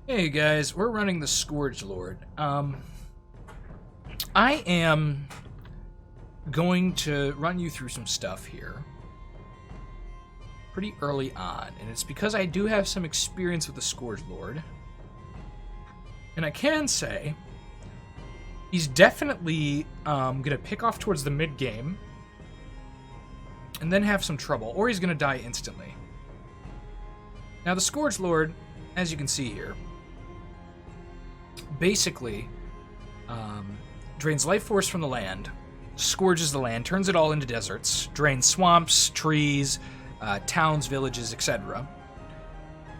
Hey guys, we're running the Scourge Lord. I am going to run you through some stuff here pretty early on, and it's because I do have some experience with the Scourge Lord. And I can say he's definitely going to pick off towards the mid-game and then have some trouble, or he's going to die instantly. Now the Scourge Lord, as you can see here, basically drains life force from the land, scourges the land, turns it all into deserts, drains swamps, trees, towns, villages, etc.,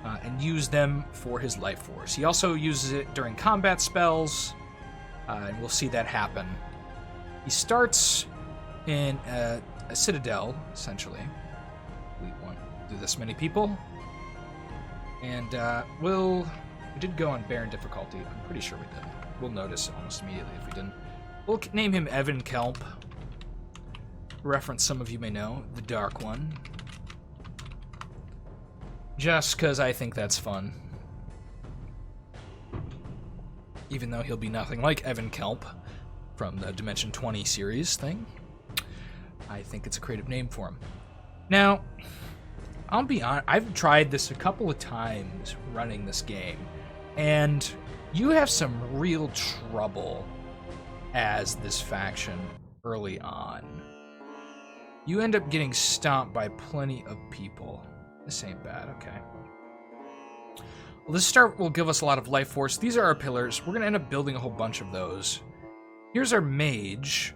and use them for his life force. He also uses it during combat spells, and we'll see that happen. He starts in a citadel, essentially. We won't do this many people. And we did go on Baron difficulty. I'm pretty sure we did. We'll notice almost immediately if we didn't. We'll name him Evan Kelp. Reference some of you may know, the Dark One. Just because I think that's fun. Even though he'll be nothing like Evan Kelp from the Dimension 20 series thing. I think it's a creative name for him. Now, I'll be honest, I've tried this a couple of times running this game, and you have some real trouble as this faction early on. You end up getting stomped by plenty of people. This ain't bad, okay. Well, this start will give us a lot of life force. These are our pillars. We're going to end up building a whole bunch of those. Here's our mage.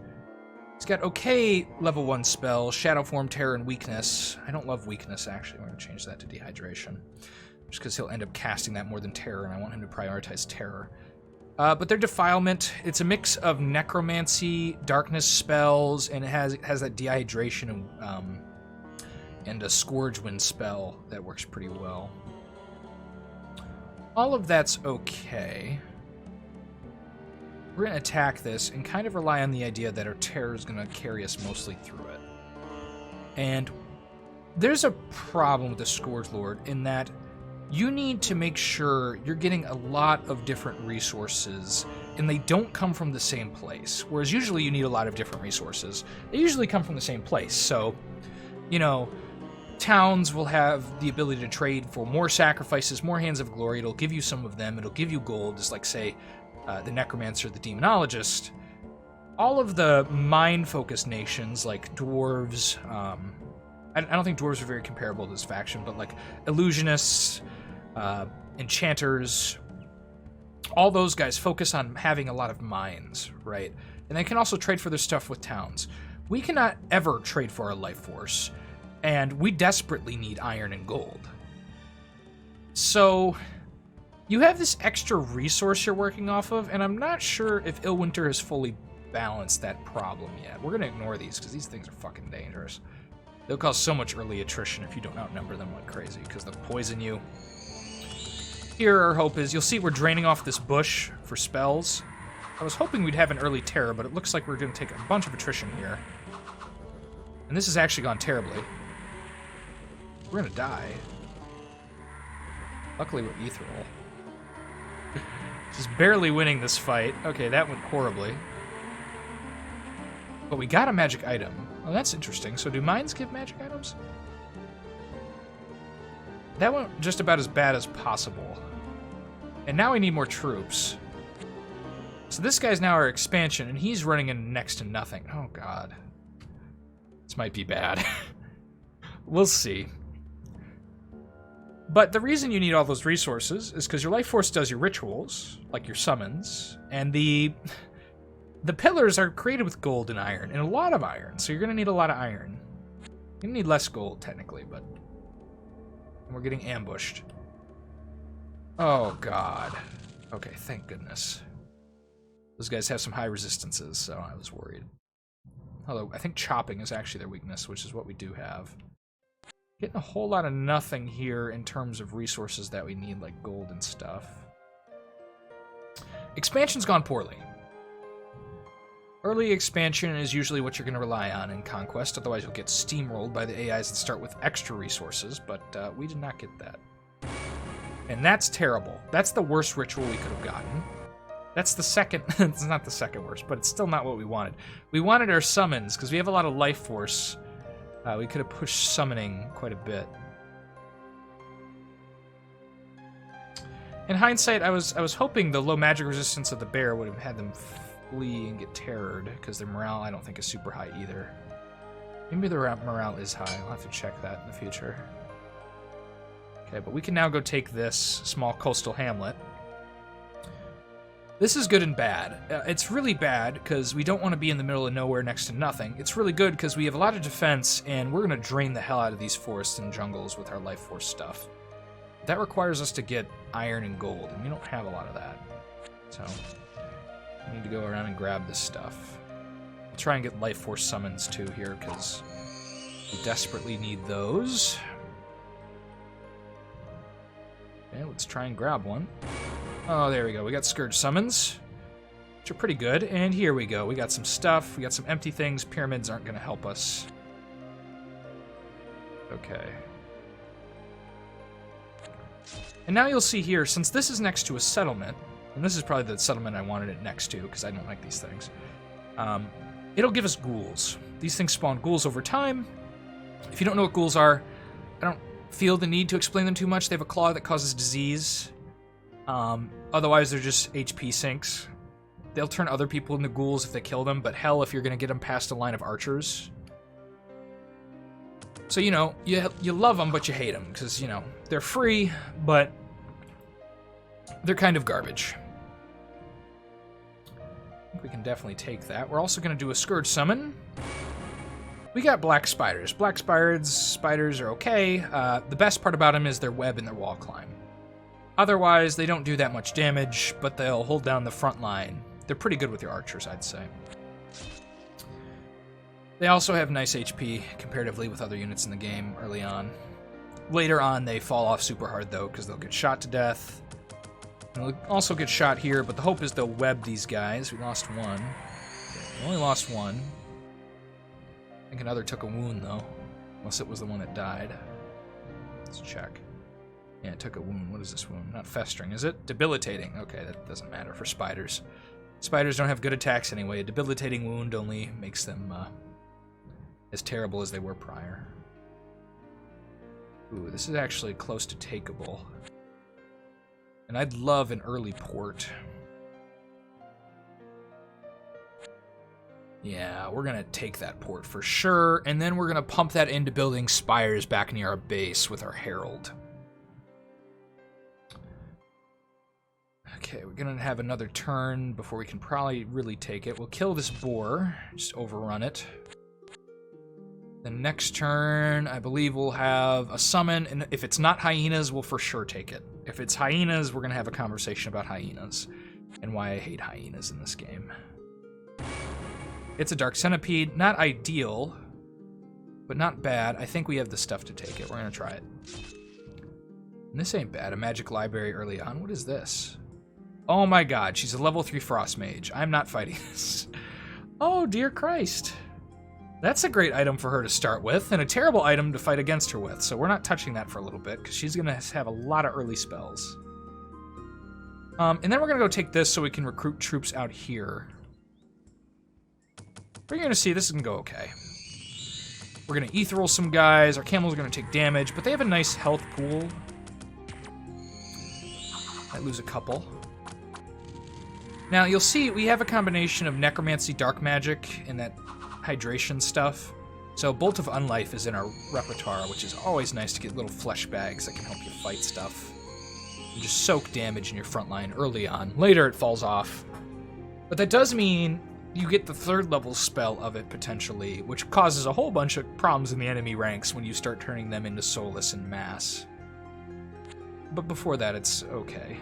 He's got okay level 1 spell, Shadow Form, Terror, and Weakness. I don't love Weakness, actually. We're going to change that to Dehydration. Just because he'll end up casting that more than Terror, and I want him to prioritize Terror. But their Defilement, it's a mix of Necromancy, Darkness spells, and it has that Dehydration and a Scourge Wind spell that works pretty well. All of that's okay. We're going to attack this and kind of rely on the idea that our Terror is going to carry us mostly through it. And there's a problem with the Scourge Lord in that you need to make sure you're getting a lot of different resources, and they don't come from the same place. Whereas usually you need a lot of different resources. They usually come from the same place. So, you know, towns will have the ability to trade for more sacrifices, more Hands of Glory. It'll give you some of them. It'll give you gold, just like, say, the Necromancer, the Demonologist. All of the mind-focused nations, like dwarves, I don't think dwarves are very comparable to this faction, but like illusionists, enchanters, all those guys focus on having a lot of mines, right? And they can also trade for their stuff with towns. We cannot ever trade for our life force, and we desperately need iron and gold. So you have this extra resource you're working off of, and I'm not sure if Illwinter has fully balanced that problem yet. We're going to ignore these because these things are fucking dangerous. They'll cause so much early attrition if you don't outnumber them like crazy, because they'll poison you. Here, our hope is, you'll see we're draining off this bush for spells. I was hoping we'd have an early Terror, but it looks like we're going to take a bunch of attrition here. And this has actually gone terribly. We're going to die. Luckily, we're ethereal. Just barely winning this fight. Okay, that went horribly. But we got a magic item. Oh, that's interesting. So do mines give magic items? That went just about as bad as possible. And now we need more troops. So this guy's now our expansion, and he's running in next to nothing. Oh, God. This might be bad. We'll see. But the reason you need all those resources is because your life force does your rituals, like your summons, and the pillars are created with gold and iron, and a lot of iron, so you're going to need a lot of iron. You're going to need less gold, technically, but we're getting ambushed. Oh, God. Okay, thank goodness. Those guys have some high resistances, so I was worried. Although, I think chopping is actually their weakness, which is what we do have. Getting a whole lot of nothing here in terms of resources that we need, like gold and stuff. Expansion's gone poorly. Early expansion is usually what you're going to rely on in Conquest, otherwise you'll get steamrolled by the AIs that start with extra resources, but we did not get that. And that's terrible. That's the worst ritual we could have gotten. That's the second... it's not the second worst, but it's still not what we wanted. We wanted our summons, because we have a lot of life force. We could have pushed summoning quite a bit. In hindsight, I was hoping the low magic resistance of the bear would have had them flee and get terrored, because their morale I don't think is super high either. Maybe their morale is high. I'll have to check that in the future. Okay, but we can now go take this small coastal hamlet. This is good and bad. It's really bad because we don't want to be in the middle of nowhere next to nothing. It's really good because we have a lot of defense, and we're going to drain the hell out of these forests and jungles with our life force stuff. That requires us to get iron and gold, and we don't have a lot of that. So, we need to go around and grab this stuff. We'll try and get life force summons too here, because we desperately need those. Okay, let's try and grab one. Oh, there we go. We got Scourge summons, which are pretty good. And here we go. We got some stuff. We got some empty things. Pyramids aren't going to help us. Okay. And now you'll see here, since this is next to a settlement, and this is probably the settlement I wanted it next to, because I don't like these things, it'll give us ghouls. These things spawn ghouls over time. If you don't know what ghouls are, I don't feel the need to explain them too much. They have a claw that causes disease. Otherwise, they're just HP sinks. They'll turn other people into ghouls if they kill them, but hell if you're going to get them past a line of archers. So, you know, you love them, but you hate them, because, you know, they're free, but they're kind of garbage. I think we can definitely take that. We're also going to do a Scourge summon. We got black spiders. Black spiders are okay. The best part about them is their web and their wall climb. Otherwise, they don't do that much damage, but they'll hold down the front line. They're pretty good with your archers, I'd say. They also have nice HP comparatively with other units in the game early on. Later on, they fall off super hard, though, because they'll get shot to death. And they'll also get shot here, but the hope is they'll web these guys. We lost one. We only lost one. I think another took a wound, though. Unless it was the one that died. Let's check. Yeah, it took a wound. What is this wound? Not festering, is it? Debilitating. Okay, that doesn't matter for spiders. Spiders don't have good attacks anyway. A debilitating wound only makes them as terrible as they were prior. Ooh, this is actually close to takeable. And I'd love an early port. Yeah, we're going to take that port for sure, and then we're going to pump that into building spires back near our base with our Herald. Okay, we're going to have another turn before we can probably really take it. We'll kill this boar, just overrun it. The next turn, I believe we'll have a summon, and if it's not hyenas, we'll for sure take it. If it's hyenas, we're going to have a conversation about hyenas, and why I hate hyenas in this game. It's a Dark Centipede, not ideal, but not bad. I think we have the stuff to take it. We're going to try it. And this ain't bad, a magic library early on. What is this? Oh my god, she's a level 3 Frost Mage. I'm not fighting this. Oh, dear Christ. That's a great item for her to start with, and a terrible item to fight against her with, so we're not touching that for a little bit, because she's going to have a lot of early spells. And then we're going to go take this so we can recruit troops out here. We're going to see this can go okay. We're going to ethereal some guys, our camels are going to take damage, but they have a nice health pool. Might lose a couple. Now, you'll see we have a combination of necromancy, dark magic, and that hydration stuff. So Bolt of Unlife is in our repertoire, which is always nice to get little flesh bags that can help you fight stuff. And just soak damage in your front line early on. Later it falls off. But that does mean you get the 3rd level spell of it, potentially, which causes a whole bunch of problems in the enemy ranks when you start turning them into soulless en masse. But before that, it's okay.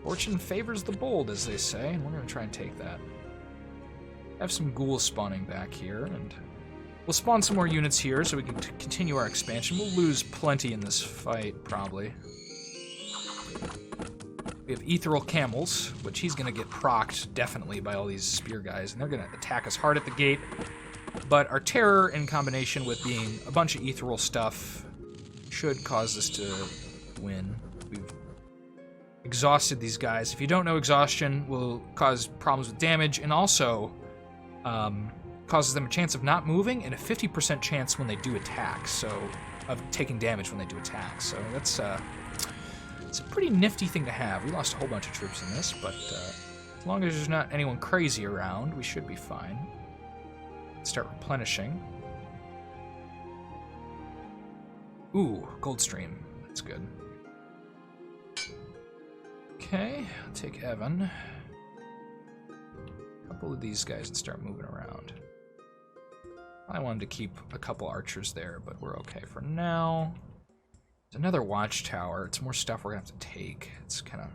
Fortune favors the bold, as they say, and we're going to try and take that. Have some ghouls spawning back here, and we'll spawn some more units here so we can continue our expansion. We'll lose plenty in this fight, probably. We have Ethereal Camels, which he's going to get procced definitely by all these spear guys, and they're going to attack us hard at the gate. But our Terror, in combination with being a bunch of ethereal stuff, should cause us to win. We've exhausted these guys. If you don't know, exhaustion will cause problems with damage, and also causes them a chance of not moving and a 50% chance when they do attack, so of taking damage when they do attack. So that's it's a pretty nifty thing to have. We lost a whole bunch of troops in this, but as long as there's not anyone crazy around, we should be fine. Let's start replenishing. Ooh, gold stream. That's good. Okay, I'll take Evan. A couple of these guys and start moving around. I wanted to keep a couple archers there, but we're okay for now. There's another watchtower. It's more stuff we're gonna have to take. It's kind of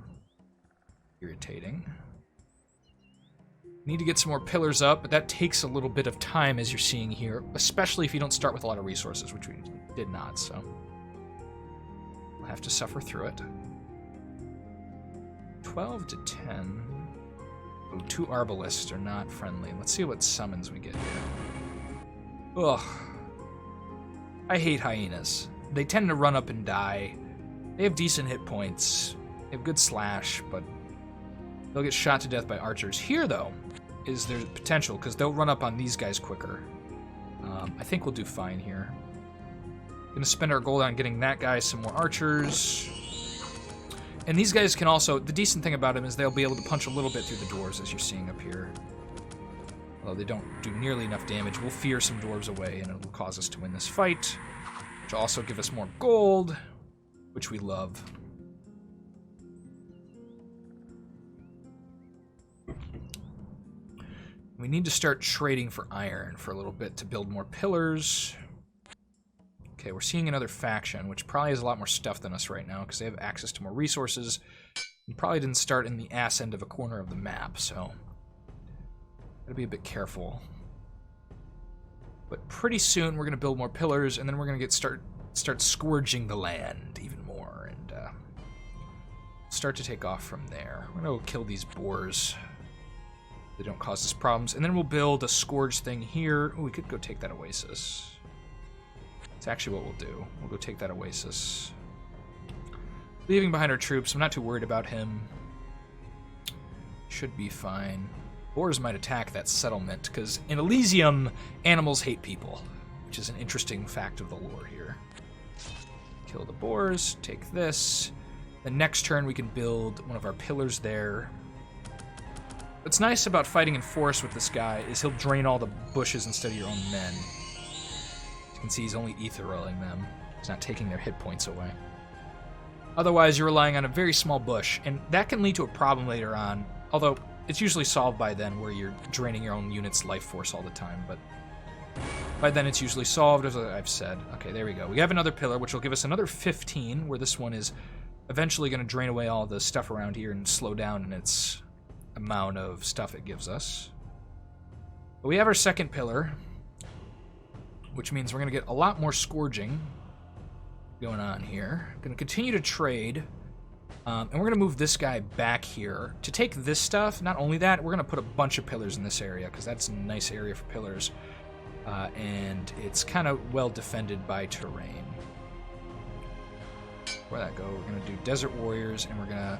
irritating. Need to get some more pillars up, but that takes a little bit of time, as you're seeing here, especially if you don't start with a lot of resources, which we did not, so we'll have to suffer through it. 12 to 10. Oh, 2 arbalists are not friendly. Let's see what summons we get here. Ugh. I hate hyenas. They tend to run up and die. They have decent hit points. They have good slash, but they'll get shot to death by archers. Here, though, is their potential, because they'll run up on these guys quicker. I think we'll do fine here. Gonna spend our gold on getting that guy some more archers. And these guys can also, the decent thing about them is they'll be able to punch a little bit through the doors, as you're seeing up here. Although they don't do nearly enough damage, we'll fear some dwarves away, and it'll cause us to win this fight. Which will also give us more gold, which we love. We need to start trading for iron for a little bit to build more pillars. Okay, we're seeing another faction, which probably has a lot more stuff than us right now, because they have access to more resources. And probably didn't start in the ass end of a corner of the map, so gotta be a bit careful. But pretty soon we're gonna build more pillars, and then we're gonna start scourging the land even more, and start to take off from there. We're gonna go kill these boars. They don't cause us problems, and then we'll build a scourge thing here. Ooh, we could go take that oasis. That's actually what we'll do. We'll go take that oasis. Leaving behind our troops. I'm not too worried about him. Should be fine. Boars might attack that settlement, because in Elysium, animals hate people, which is an interesting fact of the lore here. Kill the boars, take this. The next turn we can build one of our pillars there. What's nice about fighting in forest with this guy is he'll drain all the bushes instead of your own men. As you can see, he's only etherealing them. He's not taking their hit points away. Otherwise, you're relying on a very small bush, and that can lead to a problem later on, although it's usually solved by then, where you're draining your own unit's life force all the time, but by then it's usually solved, as I've said. Okay, there we go. We have another pillar, which will give us another 15, where this one is eventually going to drain away all the stuff around here and slow down in its amount of stuff it gives us. But we have our second pillar, which means we're going to get a lot more scourging going on here. Going to continue to trade. And we're going to move this guy back here. To take this stuff, not only that, we're going to put a bunch of pillars in this area, because that's a nice area for pillars. And it's kind of well defended by terrain. Where'd that go? We're going to do Desert Warriors, and we're going to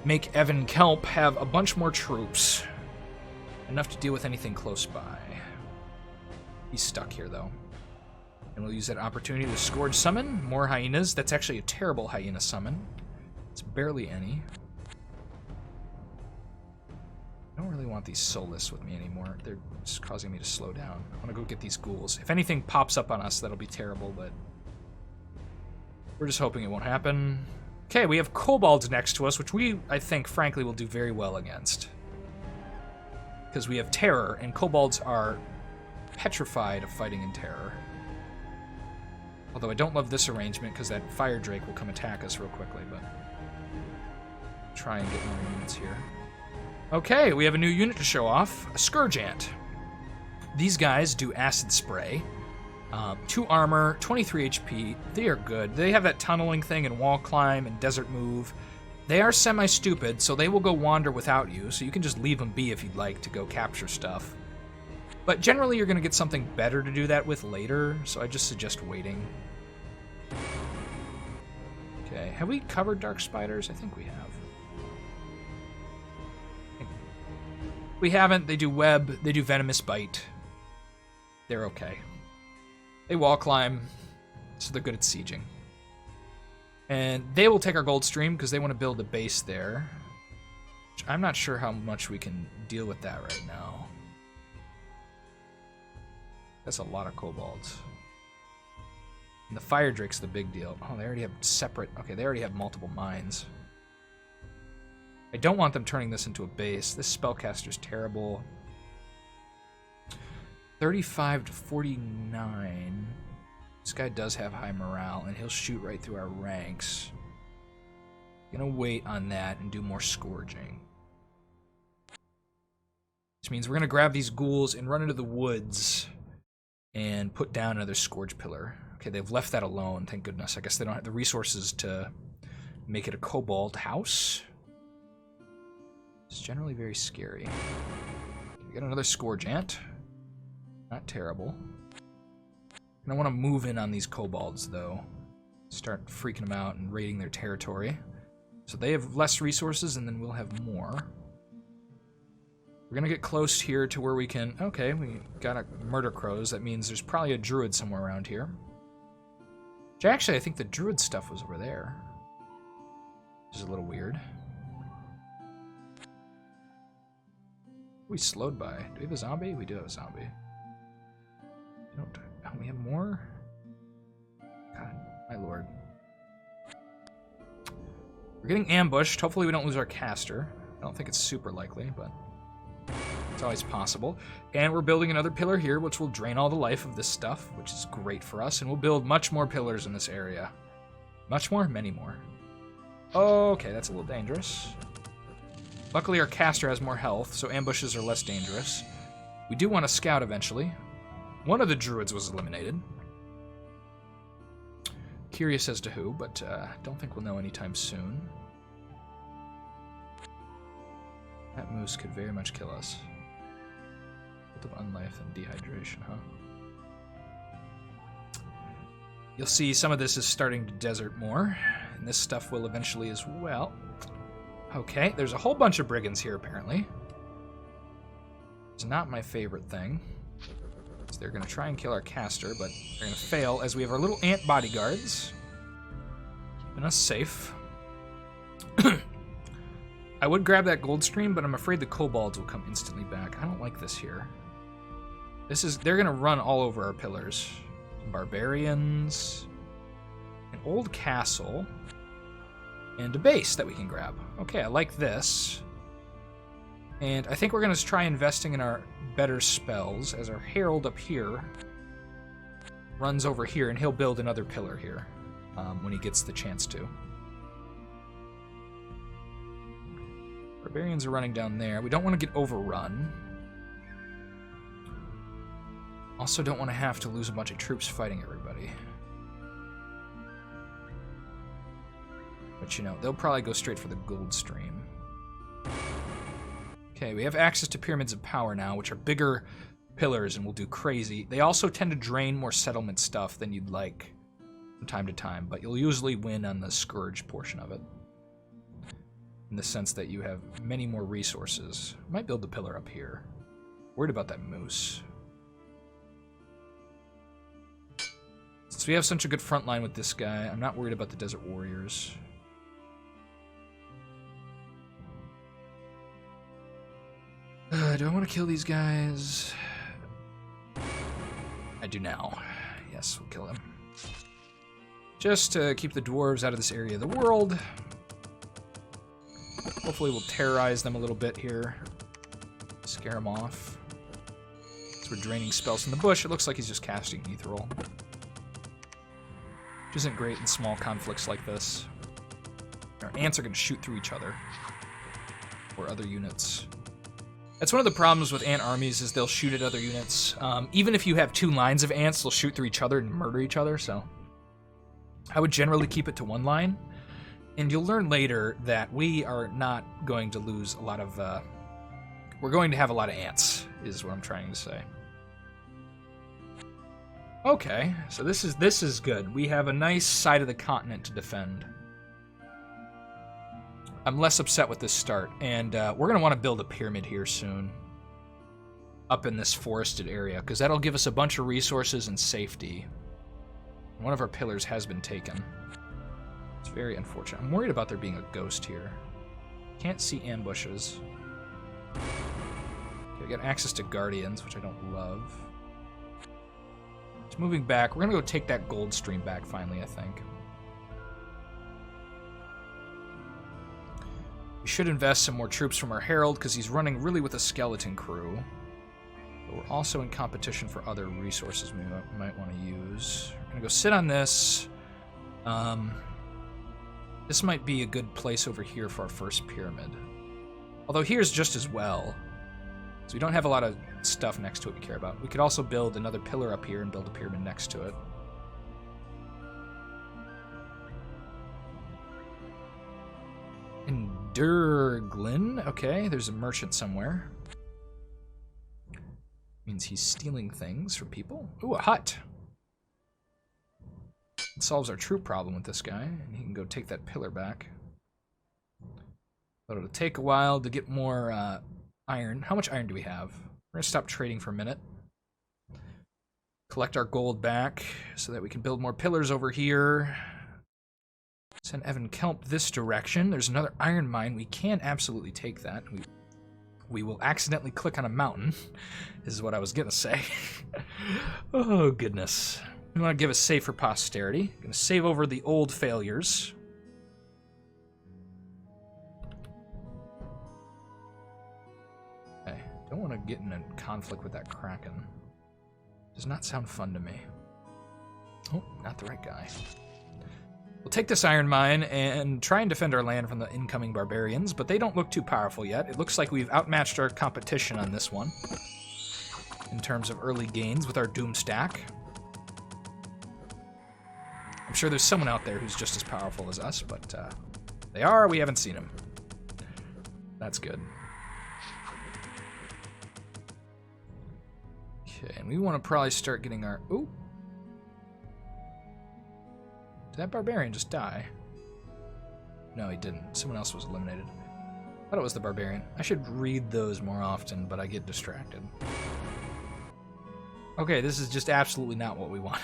make Evan Kelp have a bunch more troops. Enough to deal with anything close by. He's stuck here, though. And we'll use that opportunity to Scourge summon more hyenas. That's actually a terrible hyena summon. It's barely any. I don't really want these soulless with me anymore. They're just causing me to slow down. I want to go get these ghouls. If anything pops up on us, that'll be terrible, but we're just hoping it won't happen. Okay, we have kobolds next to us, which I think, frankly, will do very well against. Because we have terror, and kobolds are petrified of fighting in terror. Although I don't love this arrangement, because that fire drake will come attack us real quickly, but try and get more units here. Okay, we have a new unit to show off, a Scourge Ant. These guys do acid spray. 2 armor, 23 HP. They are good. They have that tunneling thing and wall climb and desert move. They are semi-stupid, so they will go wander without you, so you can just leave them be if you'd like to go capture stuff. But generally you're going to get something better to do that with later, so I just suggest waiting. Okay, have we covered Dark Spiders? I think we have. We haven't. They do web, they do venomous bite. They're okay. They wall climb, so they're good at sieging. And they will take our gold stream because they want to build a base there. Which I'm not sure how much we can deal with that right now. That's a lot of kobolds. And the fire drake's the big deal. Oh, they already have separate... Okay, they already have multiple mines. I don't want them turning this into a base. This spellcaster's terrible. 35 to 49. This guy does have high morale, and he'll shoot right through our ranks. Gonna wait on that and do more scourging. Which means we're gonna grab these ghouls and run into the woods and put down another Scourge pillar. Okay, they've left that alone, thank goodness. I guess they don't have the resources to make it a kobold house. It's generally very scary. We got another Scourge Ant. Not terrible. I want to move in on these kobolds, though. Start freaking them out and raiding their territory. So they have less resources, and then we'll have more. We're going to get close here to where we can... Okay, we got a murder crows. That means there's probably a druid somewhere around here. Which actually, I think the druid stuff was over there. Which is a little weird. We slowed by. Do we have a zombie? We do have a zombie. Don't... Oh, we have more? God, my lord. We're getting ambushed. Hopefully we don't lose our caster. I don't think it's super likely, but it's always possible. And we're building another pillar here, which will drain all the life of this stuff, which is great for us. And we'll build much more pillars in this area. Much more? Many more. Okay, that's a little dangerous. Luckily our caster has more health, so ambushes are less dangerous. We do want to scout eventually. One of the druids was eliminated. Curious as to who, but don't think we'll know anytime soon. That moose could very much kill us. Of unlife and dehydration, huh? You'll see some of this is starting to desert more, and this stuff will eventually as well. Okay, there's a whole bunch of brigands here, apparently. It's not my favorite thing. So they're going to try and kill our caster, but they're going to fail as we have our little ant bodyguards. Keeping us safe. I would grab that gold stream, but I'm afraid the kobolds will come instantly back. I don't like this here. They're going to run all over our pillars. Some barbarians, an old castle, and a base that we can grab. Okay, I like this. And I think we're going to try investing in our better spells as our herald up here runs over here, and he'll build another pillar here when he gets the chance to. Barbarians are running down there. We don't want to get overrun. Also don't want to have to lose a bunch of troops fighting everybody. But you know, they'll probably go straight for the gold stream. Okay, we have access to Pyramids of Power now, which are bigger pillars and will do crazy. They also tend to drain more settlement stuff than you'd like from time to time, but you'll usually win on the Scourge portion of it. In the sense that you have many more resources. Might build the pillar up here. Worried about that moose. Since we have such a good front line with this guy, I'm not worried about the Desert Warriors. Do I want to kill these guys? I do now. Yes, we'll kill him. Just to keep the dwarves out of this area of the world. Hopefully we'll terrorize them a little bit here. Scare them off. So we're draining spells from the bush. It looks like he's just casting Ethereal. Which isn't great in small conflicts like this. Our ants are going to shoot through each other. Or other units. That's one of the problems with ant armies, is they'll shoot at other units. Even if you have two lines of ants, they'll shoot through each other and murder each other, so I would generally keep it to one line. And you'll learn later that we are not going to lose a lot of... we're going to have a lot of ants, is what I'm trying to say. Okay, so this is good. We have a nice side of the continent to defend. I'm less upset with this start, and we're going to want to build a pyramid here soon. Up in this forested area, because that'll give us a bunch of resources and safety. One of our pillars has been taken. It's very unfortunate. I'm worried about there being a ghost here. Can't see ambushes. Okay, we got access to guardians, which I don't love. Just moving back. We're going to go take that gold stream back finally, I think. We should invest some more troops from our Herald, because he's running really with a skeleton crew. But we're also in competition for other resources we might want to use. We're going to go sit on this. This might be a good place over here for our first pyramid. Although here's just as well. So we don't have a lot of stuff next to it we care about. We could also build another pillar up here and build a pyramid next to it. Durglin. Okay, there's a merchant somewhere. Means he's stealing things from people. Ooh, a hut. It solves our troop problem with this guy, and he can go take that pillar back. But it'll take a while to get more iron. How much iron do we have? We're going to stop trading for a minute. Collect our gold back so that we can build more pillars over here. Send Evan Kelp this direction. There's another iron mine. We can absolutely take that. We will accidentally click on a mountain. This is what I was going to say. Oh, goodness. We want to give a save for posterity. Going to save over the old failures. Okay. Don't want to get in a conflict with that Kraken. Does not sound fun to me. Oh, not the right guy. We'll take this iron mine and try and defend our land from the incoming barbarians, but they don't look too powerful yet. It looks like we've outmatched our competition on this one in terms of early gains with our Doom stack. I'm sure there's someone out there who's just as powerful as us, but they are. We haven't seen them. That's good. Okay, and we want to probably start getting our... Ooh. Did that barbarian just die? No, he didn't. Someone else was eliminated. I thought it was the barbarian. I should read those more often, but I get distracted. Okay, this is just absolutely not what we wanted.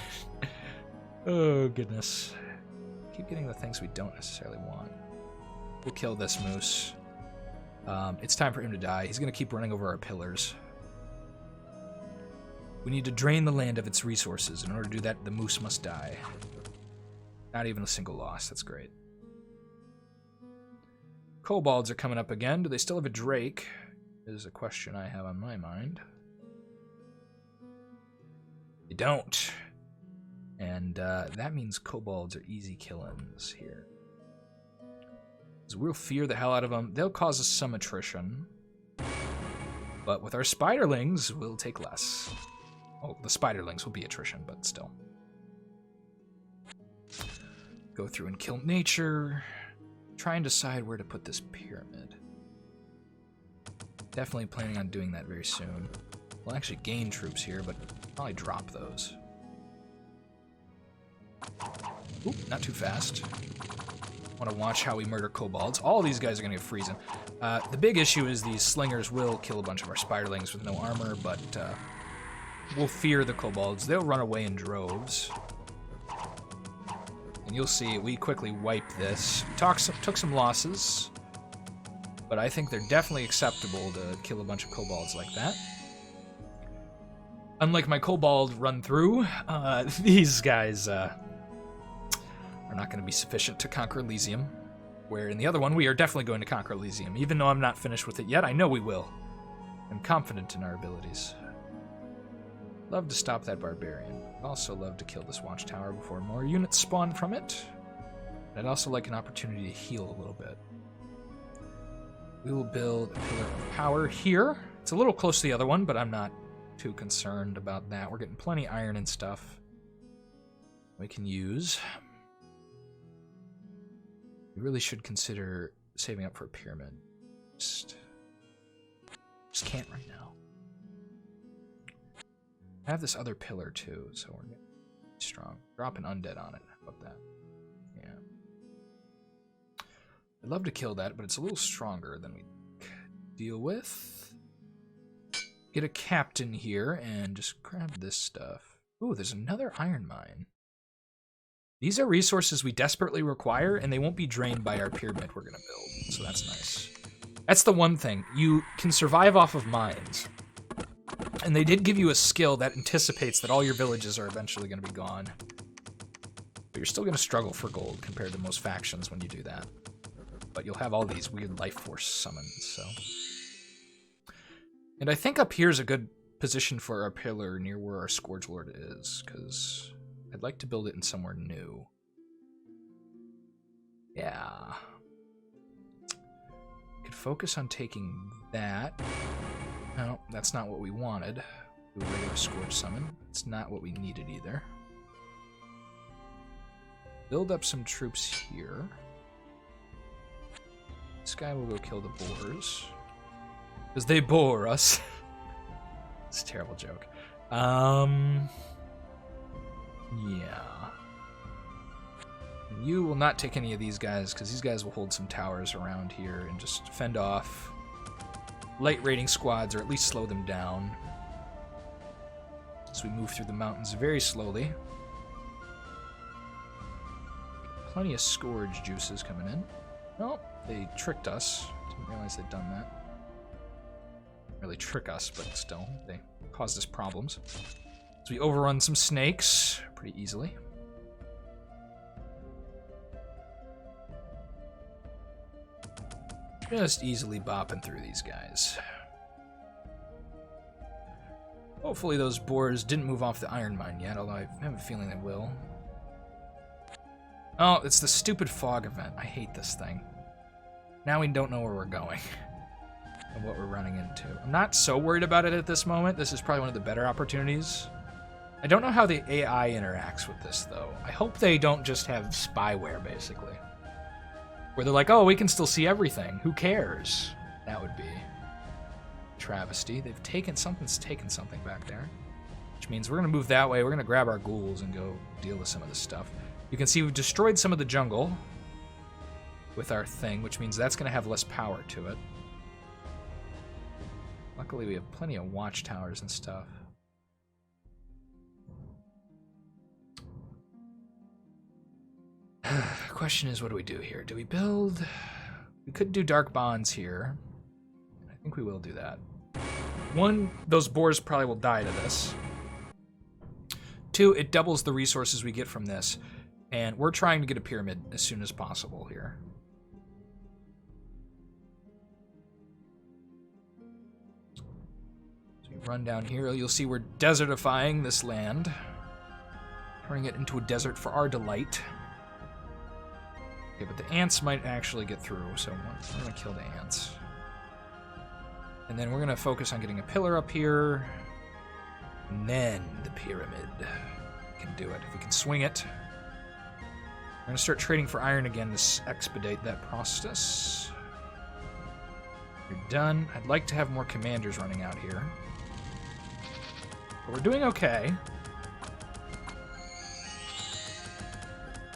Oh, goodness. Keep getting the things we don't necessarily want. We'll kill this moose. It's time for him to die. He's going to keep running over our pillars. We need to drain the land of its resources. In order to do that, the moose must die. Not even a single loss. That's great. Kobolds are coming up again. Do they still have a Drake? Is a question I have on my mind. They don't. And that means kobolds are easy kill-ins here. So we'll fear the hell out of them. They'll cause us some attrition. But with our spiderlings, we'll take less. Oh, the spiderlings will be attrition, but still. Go through and kill nature. Try and decide where to put this pyramid. Definitely planning on doing that very soon. We'll actually gain troops here, but probably drop those. Oop, not too fast. Want to watch how we murder kobolds. All of these guys are going to get freezing. The big issue is these slingers will kill a bunch of our spiderlings with no armor, but we'll fear the kobolds. They'll run away in droves. And you'll see, we quickly wipe this. We took some losses, but I think they're definitely acceptable to kill a bunch of kobolds like that. Unlike my kobold run-through, these guys are not going to be sufficient to conquer Elysium, where in the other one we are definitely going to conquer Elysium. Even though I'm not finished with it yet, I know we will. I'm confident in our abilities. Love to stop that barbarian. I'd also love to kill this watchtower before more units spawn from it. I'd also like an opportunity to heal a little bit. We will build a pillar of power here. It's a little close to the other one, but I'm not too concerned about that. We're getting plenty iron and stuff we can use. We really should consider saving up for a pyramid. Just can't right now. I have this other pillar too, so we're getting strong. Drop an undead on it. How about that? Yeah. I'd love to kill that, but it's a little stronger than we deal with. Get a captain here and just grab this stuff. Ooh, there's another iron mine. These are resources we desperately require, and they won't be drained by our pyramid we're going to build, so that's nice. That's the one thing. You can survive off of mines. And they did give you a skill that anticipates that all your villages are eventually going to be gone. But you're still going to struggle for gold compared to most factions when you do that. But you'll have all these weird life force summons, so... And I think up here is a good position for our pillar near where our Scourge Lord is, because I'd like to build it in somewhere new. Yeah. Could focus on taking that. No, that's not what we wanted. Do a regular Scourge summon. It's not what we needed either. Build up some troops here. This guy will go kill the boars. Because they bore us. It's a terrible joke. Yeah. You will not take any of these guys, because these guys will hold some towers around here and just fend off light raiding squads, or at least slow them down. So we move through the mountains very slowly. Plenty of Scourge juices coming in. Oh, they tricked us. Didn't realize they'd done that. Really trick us, but still, they caused us problems. So we overrun some snakes pretty easily. Just easily bopping through these guys. Hopefully those boars didn't move off the iron mine yet, although I have a feeling they will. Oh, it's the stupid fog event. I hate this thing. Now we don't know where we're going and what we're running into. I'm not so worried about it at this moment. This is probably one of the better opportunities. I don't know how the AI interacts with this, though. I hope they don't just have spyware, basically. Where they're like, oh, we can still see everything. Who cares? That would be travesty. They've taken something's taken something back there. Which means we're going to move that way. We're going to grab our ghouls and go deal with some of this stuff. You can see we've destroyed some of the jungle with our thing, which means that's going to have less power to it. Luckily, we have plenty of watchtowers and stuff. Question is, what do we do here? Do we build... We could do dark bonds here. I think we will do that. One, those boars probably will die to this. Two, it doubles the resources we get from this. And we're trying to get a pyramid as soon as possible here. So you run down here, you'll see we're desertifying this land. Turning it into a desert for our delight. Okay, but the ants might actually get through, so we're going to kill the ants. And then we're going to focus on getting a pillar up here. And then the pyramid. We can do it. If we can swing it. We're going to start trading for iron again to expedite that process. You're done. I'd like to have more commanders running out here. But we're doing okay.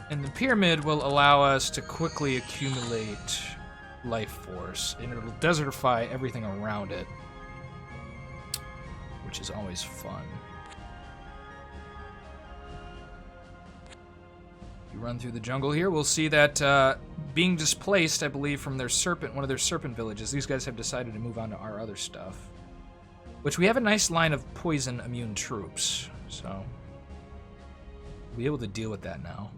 And the pyramid will allow us to quickly accumulate life force, and it'll desertify everything around it, which is always fun. You run through the jungle here, we'll see that being displaced, I believe, from their serpent, one of their serpent villages, these guys have decided to move on to our other stuff, which we have a nice line of poison immune troops, so we'll be able to deal with that now.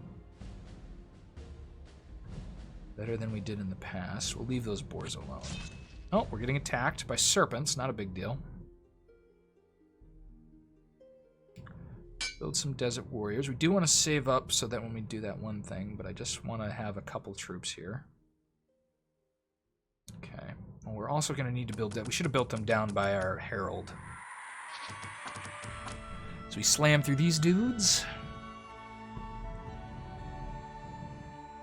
Better than we did in the past. We'll leave those boars alone. Oh, we're getting attacked by serpents. Not a big deal. Build some desert warriors. We do want to save up so that when we do that one thing, but I just want to have a couple troops here. Okay. Well, we're also going to need to build that. We should have built them down by our herald. So we slam through these dudes.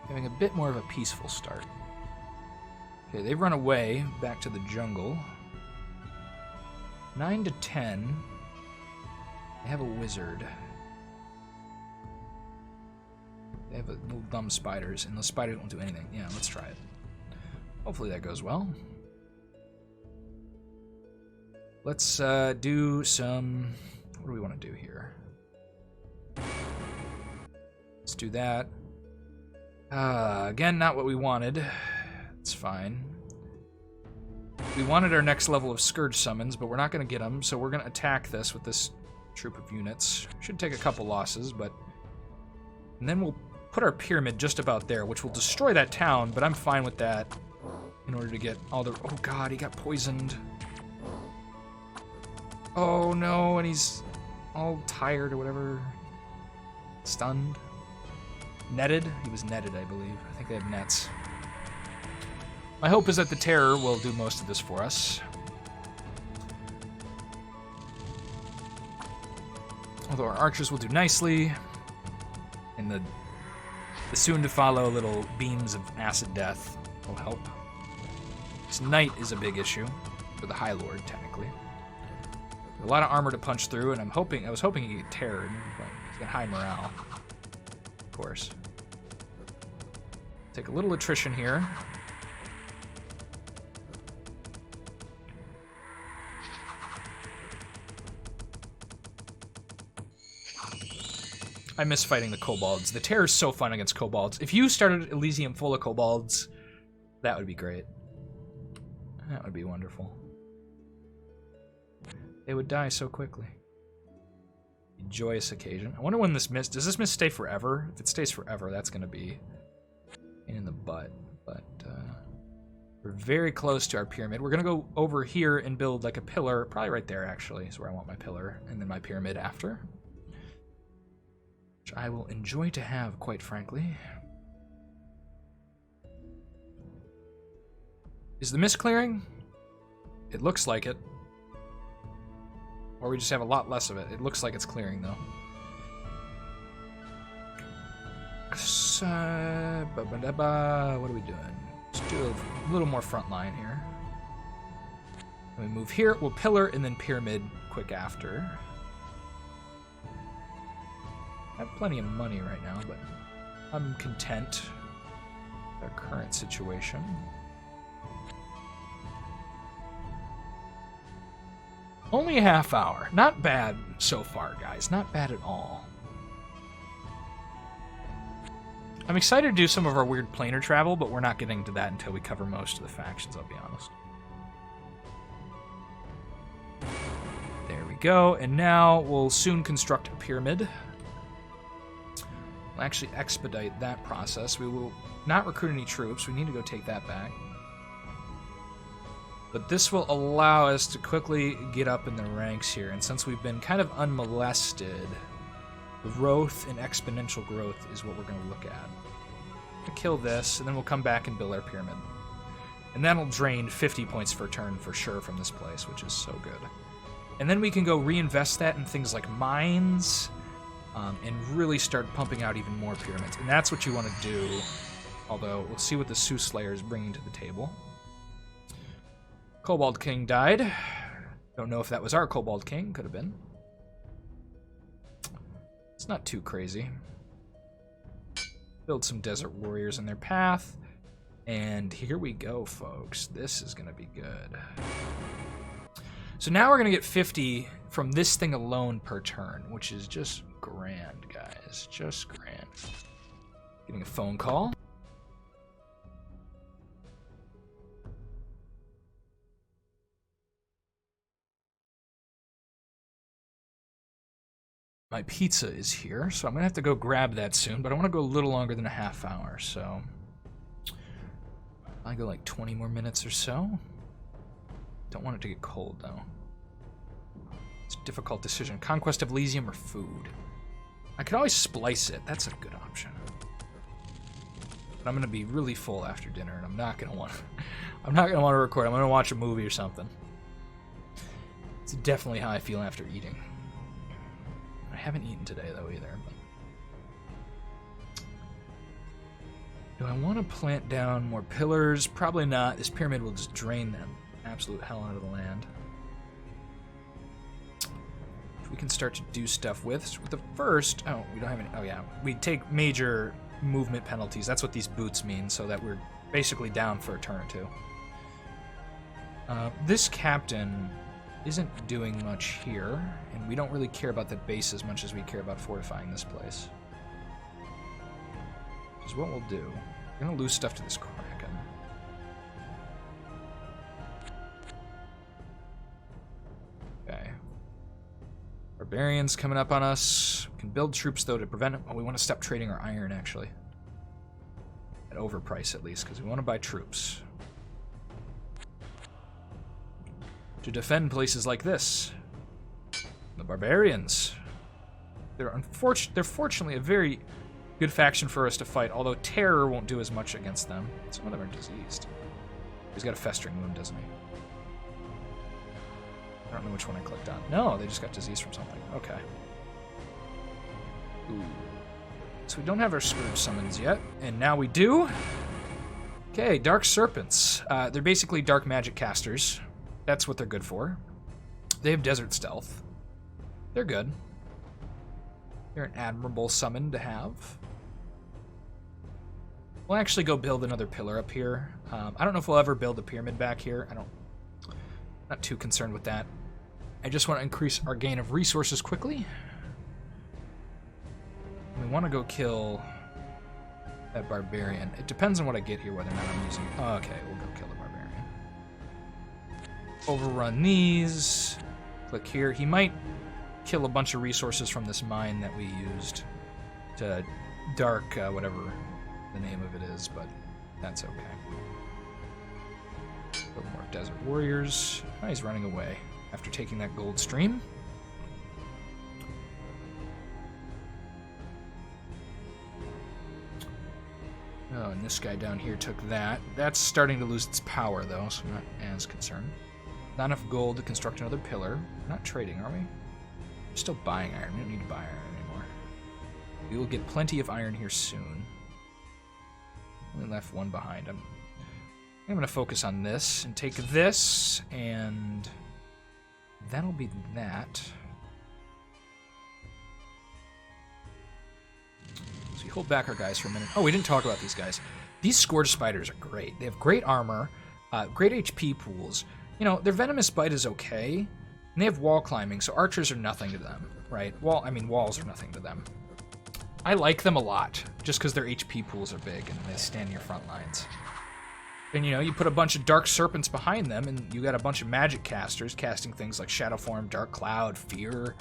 having a bit more of a peaceful start. Okay, they've run away back to the jungle. 9 to 10. They have a wizard. They have a little dumb spiders, and those spiders won't do anything. Yeah, let's try it. Hopefully that goes well. Let's do some... What do we want to do here? Let's do that. Again, not what we wanted. It's fine. We wanted our next level of Scourge summons, but we're not going to get them, so we're going to attack this with this troop of units. Should take a couple losses, but... And then we'll put our pyramid just about there, which will destroy that town, but I'm fine with that in order to get all the... Oh god, he got poisoned. Oh no, and he's all tired or whatever. Stunned. Netted? He was netted, I believe. I think they have nets. My hope is that the Terror will do most of this for us. Although our archers will do nicely. And the soon-to-follow little beams of acid death will help. This knight is a big issue. For the High Lord, technically. A lot of armor to punch through, and I was hoping he'd get terrored, but he's got high morale. Of course. Take a little attrition here. I miss fighting the kobolds. The Terror is so fun against kobolds. If you started Elysium full of kobolds, that would be great. That would be wonderful. They would die so quickly. A joyous occasion. I wonder when this mist... Does this mist stay forever? If it stays forever, that's going to be in the butt. But we're very close to our pyramid. We're going to go over here and build like a pillar. Probably right there, actually, is where I want my pillar. And then my pyramid after. Which I will enjoy to have, quite frankly. Is the mist clearing? It looks like it. Or we just have a lot less of it. It looks like it's clearing, though. What are we doing? Let's do a little more front line here. When we move here, we'll pillar and then pyramid quick after. I have plenty of money right now, but I'm content with our current situation. Only a half hour. Not bad so far, guys. Not bad at all. I'm excited to do some of our weird planar travel, but we're not getting to that until we cover most of the factions, I'll be honest. There we go. And now we'll soon construct a pyramid. We'll actually expedite that process. We will not recruit any troops. We need to go take that back. But this will allow us to quickly get up in the ranks here. And since we've been kind of unmolested, growth and exponential growth is what we're going to look at. To kill this, and then we'll come back and build our pyramid. And that'll drain 50 points per turn for sure from this place, which is so good. And then we can go reinvest that in things like mines, and really start pumping out even more pyramids. And that's what you want to do, although we'll see what the Soothsayer is bringing to the table. Kobold King died. Don't know if that was our Kobold King. Could have been. It's not too crazy. Build some Desert Warriors in their path. And here we go, folks. This is going to be good. So now we're going to get 50 from this thing alone per turn, which is just grand, guys. Just grand. Getting a phone call. My pizza is here, so I'm going to have to go grab that soon, but I want to go a little longer than a half hour, so... I go like 20 more minutes or so. Don't want it to get cold, though. It's a difficult decision. Conquest of Elysium or food? I could always splice it. That's a good option. But I'm going to be really full after dinner, and I'm not going to want to... I'm not going to want to record. I'm going to watch a movie or something. It's definitely how I feel after eating. I haven't eaten today, though, either. Do I want to plant down more pillars? Probably not. This pyramid will just drain them absolute hell out of the land. We can start to do stuff with the first. Oh, we don't have any. Oh yeah, we take major movement penalties. That's what these boots mean, so that we're basically down for a turn or two. This captain isn't doing much here, and we don't really care about the base as much as we care about fortifying this place. Which is what we'll do. We're gonna lose stuff to this Kraken. Okay. Barbarians coming up on us. We can build troops, though, to prevent it. Oh, we want to stop trading our iron, actually. At overprice, at least, because we want to buy troops. To defend places like this. The barbarians. They're fortunately a very good faction for us to fight, although terror won't do as much against them. Some of them are diseased. He's got a festering wound, doesn't he? I don't know which one I clicked on. No, they just got disease from something. Okay. Ooh. So we don't have our Scourge summons yet, and now we do. Okay, Dark Serpents. They're basically dark magic casters. That's what they're good for. They have Desert Stealth. They're good. They're an admirable summon to have. We'll actually go build another pillar up here. I don't know if we'll ever build a pyramid back here. Not too concerned with that. I just want to increase our gain of resources quickly. We want to go kill that barbarian. It depends on what I get here, whether or not I'm using... Oh, okay, we'll go kill the barbarian. Overrun these. Click here. He might kill a bunch of resources from this mine that we used to dark whatever the name of it is, but that's okay. A little more desert warriors. Oh, he's running away after taking that gold stream. Oh, and this guy down here took that. That's starting to lose its power, though, so I'm not as concerned. Not enough gold to construct another pillar. We're not trading, are we? We're still buying iron. We don't need to buy iron anymore. We will get plenty of iron here soon. Only left one behind. I'm going to focus on this and take this, and that'll be that. So we hold back our guys for a minute. Oh, we didn't talk about these guys. These Scorch Spiders are great. They have great armor, great HP pools. You know, their venomous bite is okay, and they have wall climbing, so archers are nothing to them, right? Walls are nothing to them. I like them a lot, just because their HP pools are big and they stand near front lines. And, you know, you put a bunch of Dark Serpents behind them, and you got a bunch of magic casters casting things like Shadow Form, Dark Cloud, Fear,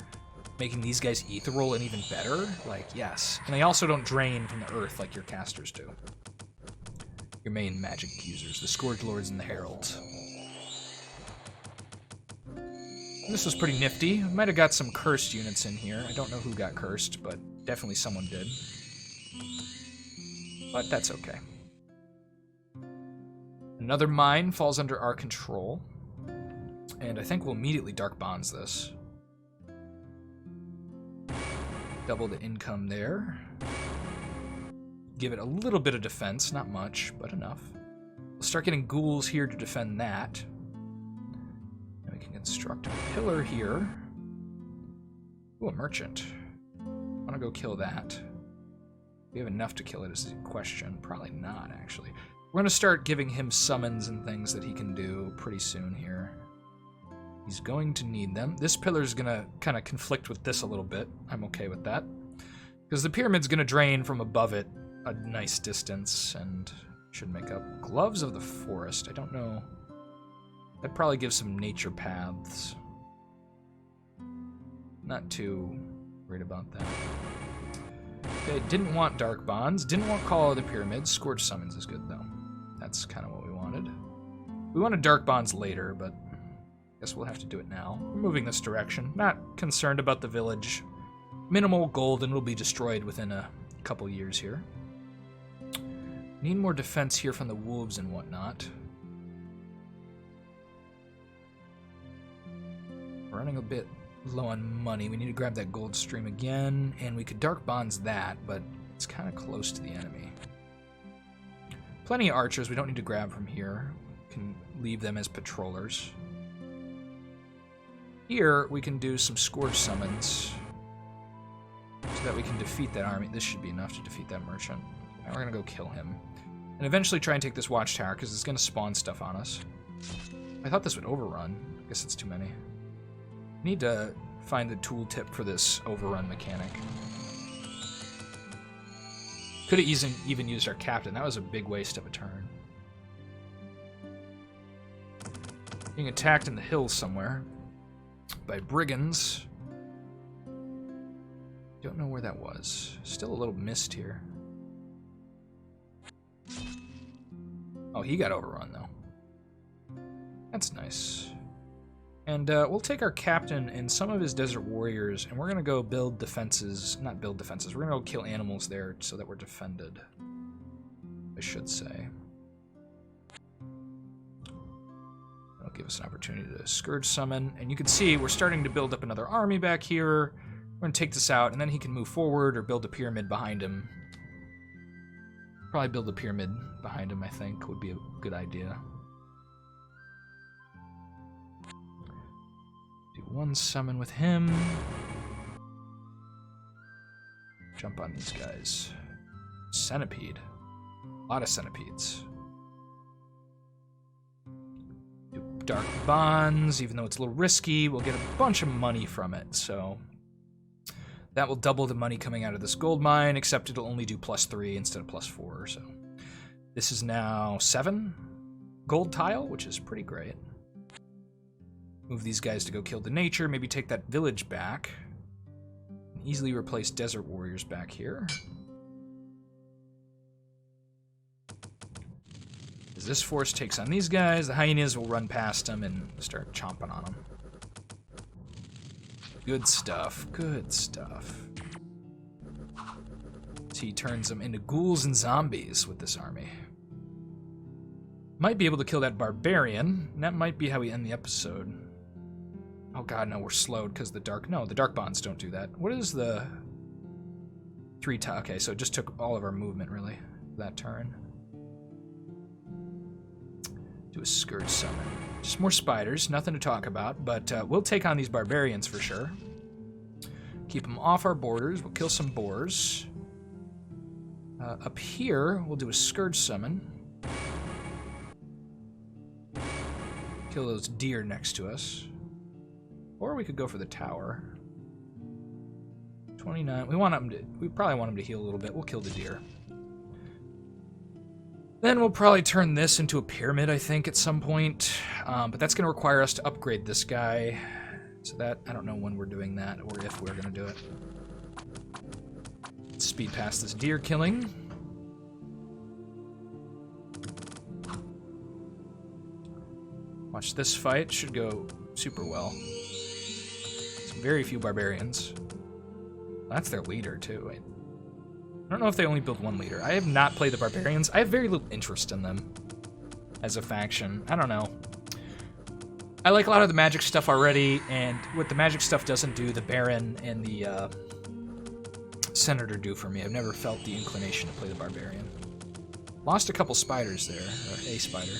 making these guys ethereal and even better. Like, yes. And they also don't drain from the earth like your casters do. Your main magic users, the Scourge Lords and the Heralds. And this was pretty nifty. We might have got some cursed units in here. I don't know who got cursed, but definitely someone did. But that's okay. Another mine falls under our control. And I think we'll immediately Dark Bonds this. Double the income there. Give it a little bit of defense, not much, but enough. We'll start getting ghouls here to defend that. And we can construct a pillar here. Ooh, a merchant. I want to go kill that. Do we have enough to kill it is the question. Probably not, actually. We're going to start giving him summons and things that he can do pretty soon here. He's going to need them. This pillar is going to kind of conflict with this a little bit. I'm okay with that. Because the pyramid's going to drain from above it a nice distance and should make up. Gloves of the Forest. I don't know. That probably gives some nature paths. Not too worried about that. Okay, didn't want Dark Bonds. Didn't want Call of the Pyramid. Scourge Summons is good, though. That's kind of what we wanted. We wanted Dark Bonds later, but I guess we'll have to do it now. We're moving this direction. Not concerned about the village. Minimal gold and will be destroyed within a couple years here. Need more defense here from the wolves and whatnot. We're running a bit low on money. We need to grab that gold stream again, and we could Dark Bonds that, but it's kind of close to the enemy. Plenty of archers. We don't need to grab from here. Can leave them as patrollers. Here, we can do some Scourge summons so that we can defeat that army. This should be enough to defeat that merchant. Now we're going to go kill him. And eventually try and take this watchtower, because it's going to spawn stuff on us. I thought this would overrun. I guess it's too many. Need to find the tooltip for this overrun mechanic. Could have even used our captain. That was a big waste of a turn. Being attacked in the hills somewhere by brigands. Don't know where that was. Still a little mist here. Oh, he got overrun, though. That's nice. And we'll take our captain and some of his desert warriors, and we're going to go build defenses. Not build defenses. We're going to go kill animals there so that we're defended, I should say. That'll give us an opportunity to Scourge summon. And you can see we're starting to build up another army back here. We're going to take this out, and then he can move forward or build a pyramid behind him. Probably build a pyramid behind him, I think, would be a good idea. Do one summon with him. Jump on these guys. Centipede. A lot of centipedes. Do dark bonds, even though it's a little risky, we'll get a bunch of money from it, so that will double the money coming out of this gold mine, except it'll only do +3 instead of +4, so. This is now 7 gold tile, which is pretty great. Move these guys to go kill the nature, maybe take that village back. Easily replace desert warriors back here. As this force takes on these guys, the hyenas will run past them and start chomping on them. Good stuff, good stuff. So he turns them into ghouls and zombies with this army. Might be able to kill that barbarian, and that might be how we end the episode. Oh god, no, we're slowed because the dark... No, the dark bonds don't do that. What is the... 3 tiles? Okay, so it just took all of our movement, really, that turn. Do a Scourge summon. Just more spiders, nothing to talk about, but we'll take on these barbarians for sure. Keep them off our borders. We'll kill some boars. Up here, we'll do a Scourge summon. Kill those deer next to us. Or we could go for the tower. 29. We probably want him to heal a little bit. We'll kill the deer. Then we'll probably turn this into a pyramid, I think, at some point. But that's going to require us to upgrade this guy. So that, I don't know when we're doing that, or if we're going to do it. Let's speed past this deer killing. Watch this fight. Should go super well. Very few barbarians. That's their leader, too. I don't know if they only build one leader. I have not played the barbarians. I have very little interest in them as a faction. I don't know. I like a lot of the magic stuff already, and what the magic stuff doesn't do, the Baron and the Senator do for me. I've never felt the inclination to play the barbarian. Lost a couple spiders there, or a spider.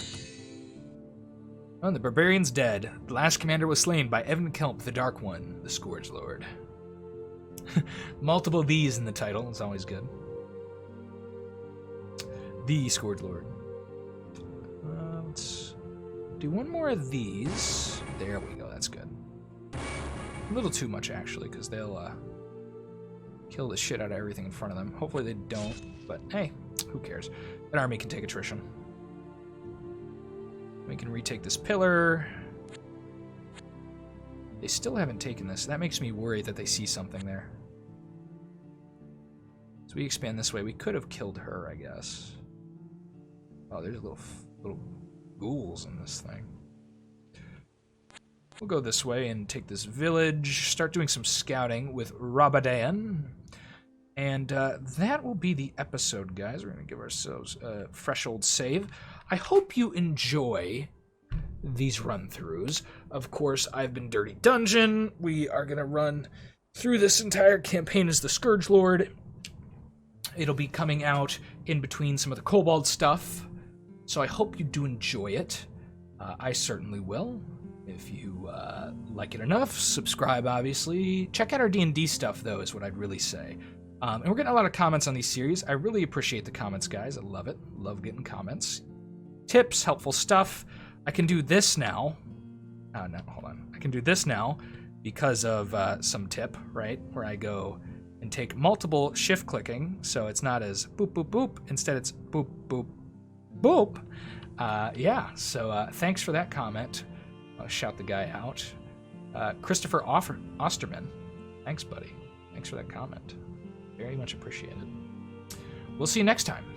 Oh, the barbarian's dead. The last commander was slain by Evan Kelp, the Dark One, the Scourge Lord. Multiple Th's in the title. It's always good. The Scourge Lord. Let's do one more of these. There we go. That's good. A little too much, actually, because they'll kill the shit out of everything in front of them. Hopefully they don't, but hey, who cares? That army can take attrition. We can retake this pillar. They still haven't taken this. That makes me worry that they see something there. So we expand this way. We could have killed her, I guess. Oh, there's little ghouls in this thing. We'll go this way and take this village. Start doing some scouting with Rabadan. And that will be the episode, guys. We're going to give ourselves a fresh old save. I hope you enjoy these run-throughs. Of course, I've been Dirty Dungeon. We are going to run through this entire campaign as the Scourge Lord. It'll be coming out in between some of the Kobold stuff So I hope you do enjoy it. I certainly will. If you like it enough, subscribe, obviously. Check out our D&D stuff, though, is what I'd really say. And we're getting a lot of comments on these series. I really appreciate the comments, guys. I love it. Love getting comments. Tips, helpful stuff. I can do this now. No, hold on. I can do this now because of some tip, right? Where I go and take multiple shift clicking, so it's not as boop, boop, boop. Instead, it's boop, boop, boop. Yeah, so thanks for that comment. I'll shout the guy out. Christopher Osterman. Thanks, buddy. Thanks for that comment. Very much appreciated. We'll see you next time.